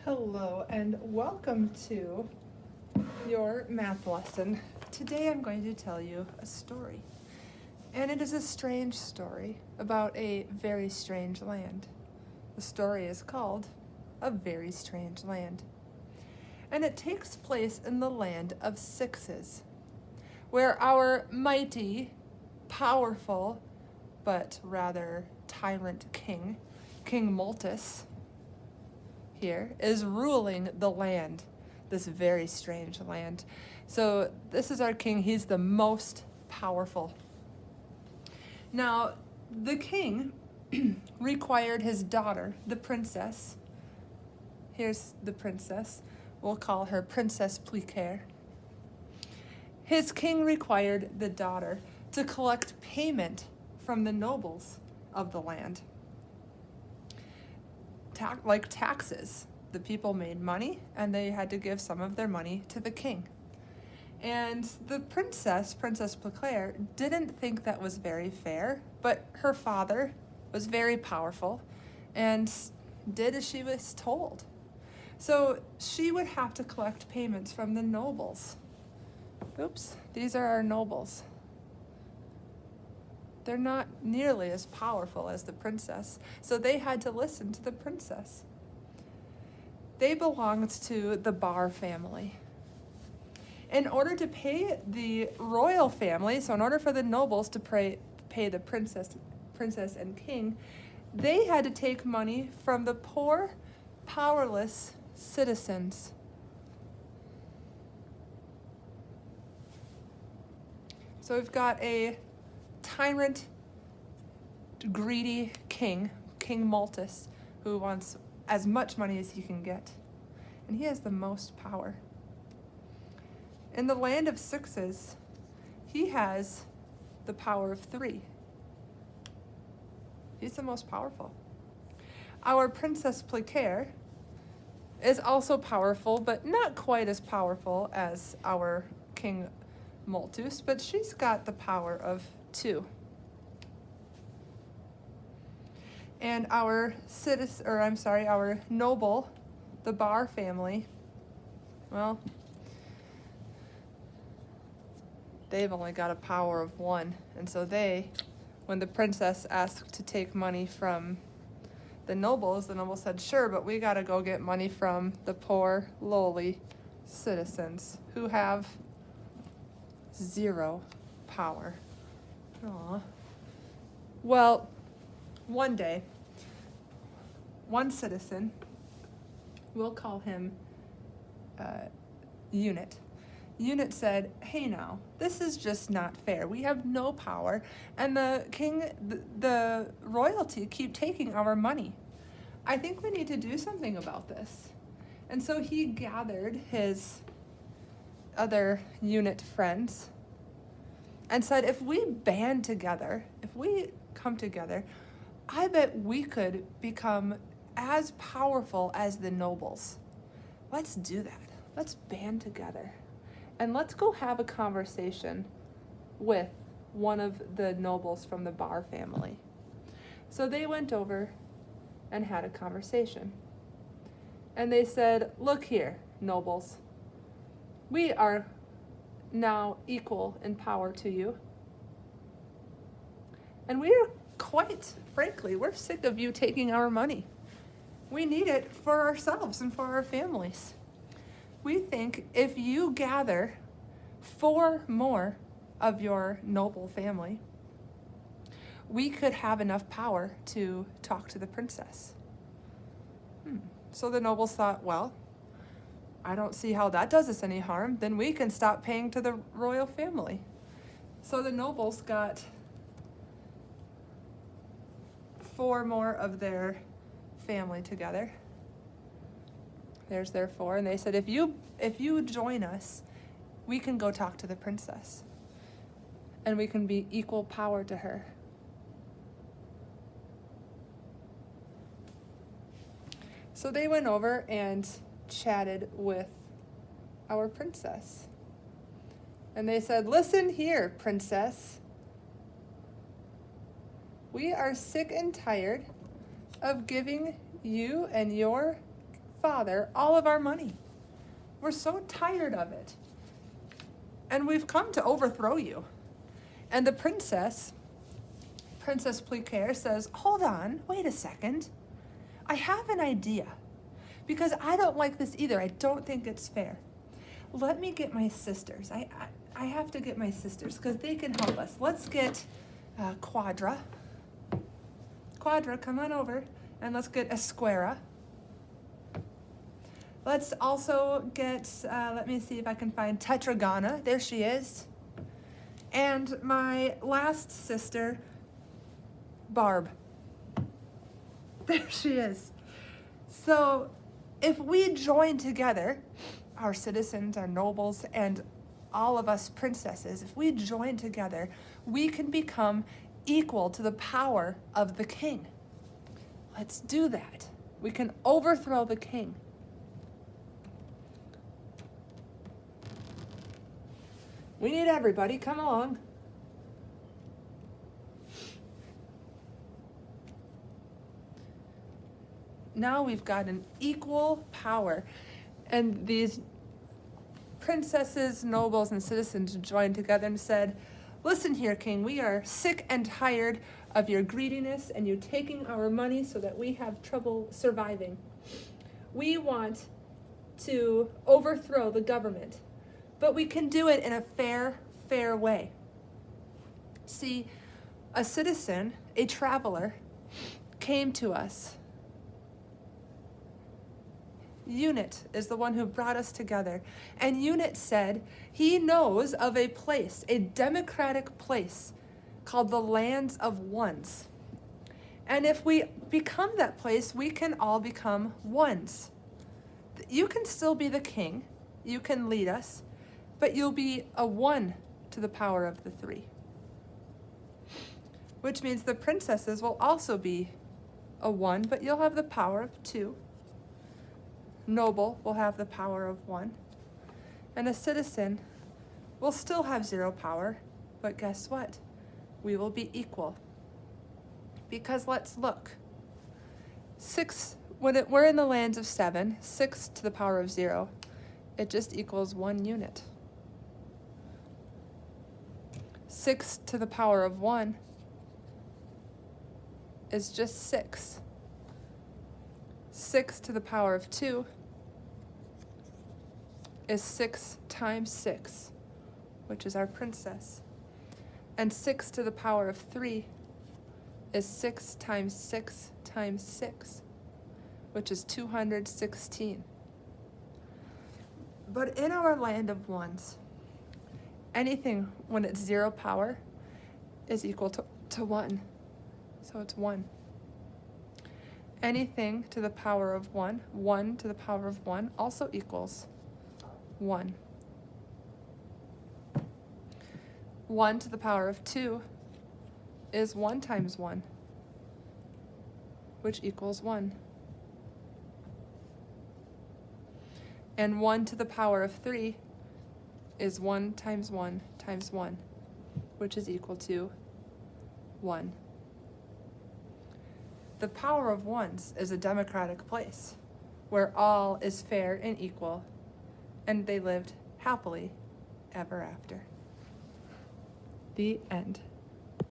Hello and welcome to your math lesson. Today I'm going to tell you a story. And it is a strange story about a very strange land. The story is called A Very Strange Land. And it takes place in the land of sixes, where our mighty, powerful, but rather tyrant king, King Maltus, here is ruling the land, this very strange land. So this is our king. He's the most powerful. Now, the king required his daughter, the princess. Here's the princess. We'll call her Princess Plicaire. His king required the daughter to collect payment from the nobles of the land. Like taxes. The people made money, and they had to give some of their money to the king. And the Princess Plicaire, didn't think that was very fair, but her father was very powerful and did as she was told. So she would have to collect payments from the nobles. Oops, these are our nobles. They're not nearly as powerful as the princess, so they had to listen to the princess. They belonged to the Bar family. In order to pay the royal family, so in order for the nobles to pay the princess and king, they had to take money from the poor, powerless citizens. So we've got a tyrant, greedy king, King Maltus, who wants as much money as he can get. And he has the most power. In the land of sixes, he has the power of 3. He's the most powerful. Our Princess Plicaire is also powerful, but not quite as powerful as our King Maltus, but she's got the power of 2. And our noble, the Bar family, well, they've only got a power of 1. And so when the princess asked to take money from the nobles said, sure, but we gotta go get money from the poor, lowly citizens who have 0 power. Aww. Well, one day, one citizen, we'll call him Unit. Unit said, hey now, this is just not fair. We have no power, and the king, the royalty keep taking our money. I think we need to do something about this. And so he gathered his other Unit friends and said, if we band together, if we come together, I bet we could become as powerful as the nobles. Let's do that. Let's band together. And let's go have a conversation with one of the nobles from the Bar family. So they went over and had a conversation. And they said, look here, nobles. We are now equal in power to you. And we are quite frankly, we're sick of you taking our money. We need it for ourselves and for our families. We think if you gather 4 more of your noble family, we could have enough power to talk to the princess. So the nobles thought, well, I don't see how that does us any harm. Then we can stop paying to the royal family. So the nobles got 4 more of their family together. There's their 4, and they said, if you join us, we can go talk to the princess, and we can be equal power to her. So they went over and chatted with our princess. And they said, listen here, princess. We are sick and tired of giving you and your father all of our money. We're so tired of it. And we've come to overthrow you. And the Princess Plicaire says, hold on, wait a second. I have an idea. Because I don't like this either. I don't think it's fair. Let me get my sisters. I have to get my sisters because they can help us. Let's get Quadra. Quadra, come on over. And let's get Esquera. Let's also get, let me see if I can find Tetragona. There she is. And my last sister, Barb. There she is. So if we join together, our citizens, our nobles, and all of us princesses, if we join together, we can become equal to the power of the king. Let's do that. We can overthrow the king. We need everybody. Come along. Now we've got an equal power. And these princesses, nobles, and citizens joined together and said, listen here, king, we are sick and tired of your greediness and you taking our money so that we have trouble surviving. We want to overthrow the government, but we can do it in a fair way. See, a citizen, a traveler, came to us. Unit is the one who brought us together. And Unit said he knows of a place, a democratic place called the Lands of Ones. And if we become that place, we can all become ones. You can still be the king, you can lead us, but you'll be a one to the power of the three. Which means the princesses will also be a one, but you'll have the power of two. Noble will have the power of one. And a citizen will still have 0 power, but guess what? We will be equal. Because let's look. 6, we're in the lands of 7, 6 to the power of 0, it just equals 1 unit. 6 to the power of 1 is just 6. 6 to the power of 2 is 6 times 6, which is our princess. And 6 to the power of 3 is 6 times 6 times 6, which is 216. But in our land of ones, anything when it's 0 power is equal to 1. So it's 1. Anything to the power of 1, 1 to the power of 1 also equals 1. 1 to the power of 2 is 1 times 1, which equals 1. And 1 to the power of 3 is 1 times 1 times 1, which is equal to 1. The power of ones is a democratic place where all is fair and equal, and they lived happily ever after. The end.